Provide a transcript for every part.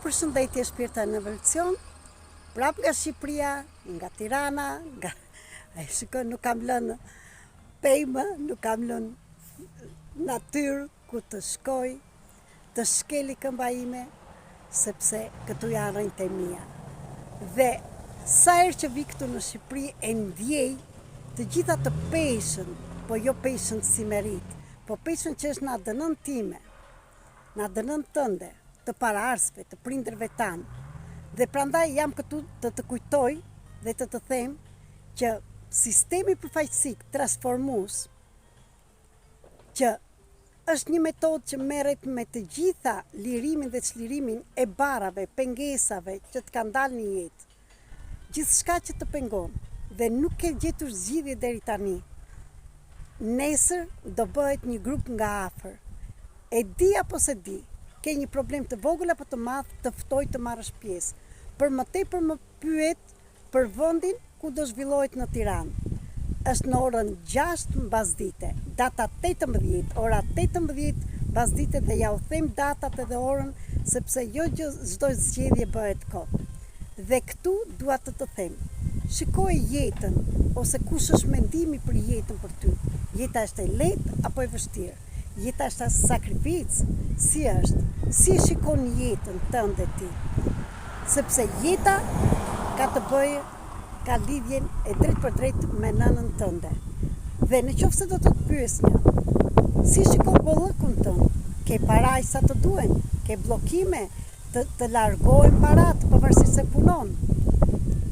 Përshëndetje shpirta në evolucion, prap nga Shqipëria, nga Tirana, shikoj nuk kam lënë pejmë, nuk kam lënë natyrë ku të shkoj, të shkeli këmba ime, sepse këtu janë rënjtë e mia. Dhe sa herë që vi këtu në Shqipëri e ndjej të gjitha të peshën, po jo peshën si merit, po peshën që është në ADN time, në ADN tënde, të paraardhësve, të prindërve tanë. Dhe prandaj jam këtu të kujtoj dhe të them që sistemi përfaqësik transformues, që është një metodë që merret me të gjitha lirimin dhe çlirimin e barrave, pengesave që të kanë dalë në jetë. Gjithçka që të pengon dhe nuk ke gjetur zgjidhje deri tani. Nesër do bëhet një grup nga afër. E di apo se di, ke një problem të vogël apo të madh, të ftoj të marrësh pjesë. Për më tepër më pyet për vendin ku do zhvillohet në Tiranë. Është në orën 6 mbasdite, data 18, ora 18 mbasdite dhe ja u them datat edhe orën sepse jo çdo zgjedhje bëhet kot. Dhe këtu dua të them, shikoj jetën ose kush është mendimi për jetën për ty. Jeta është e lehtë apo e vështirë? Jeta është sakrificë, si është? Si e shikon jetën tënde ti? Sepse jeta ka të bëjë, ka lidhjen e drejt për drejt me nënën tënde. Dhe në qoftë se do të pyesni, si shikon bollëkun tënd? Ke paraj sa të duen? Ke bllokime? Të largohen parat pavarësisht se punon?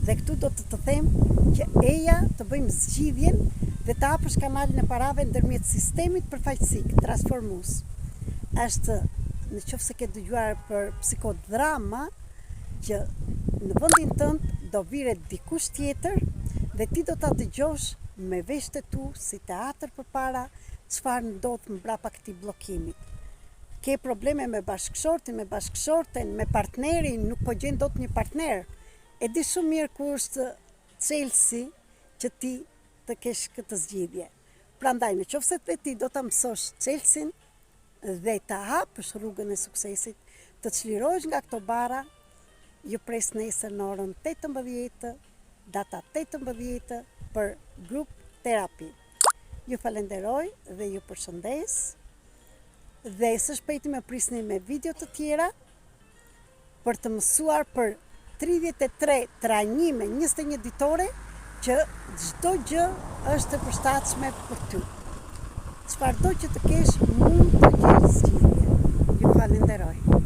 Dhe këtu do të them që eja të bëjmë zgjidhjen dhe të hapësh kanalin e parave ndërmjet sistemit përfaqësik, transformues. Është, në qoftë se ke dëgjuar për psikodrama, që në vendin tënd do viret dikush tjetër dhe ti do ta dëgjosh me veshët e tu si teatër përpara çfarë ndodh mbrapa këtij bllokimit. Ke probleme me bashkëshortin, me bashkëshorten, me partnerin, nuk po gjen dot një partner. E di shumë mirë ku është çelësi që ti të kesh këtë zgjidhje. Prandaj, në qoftë se ti do ta mësosh çelësin dhe ta hapësh rrugën e suksesit, të çlirohesh nga këto barra, ju pres nesër në orën 18, data 18 për grup terapi. Ju falenderoj dhe ju përshëndes. Dhe së shpejti me prisni me video të tjera për të mësuar për 33 trajnime 21 ditore që çdo gjë është e përshtatshme për ty. Çfarëdo që të kesh mund të gjesh zgjidhje. Ju falenderoj.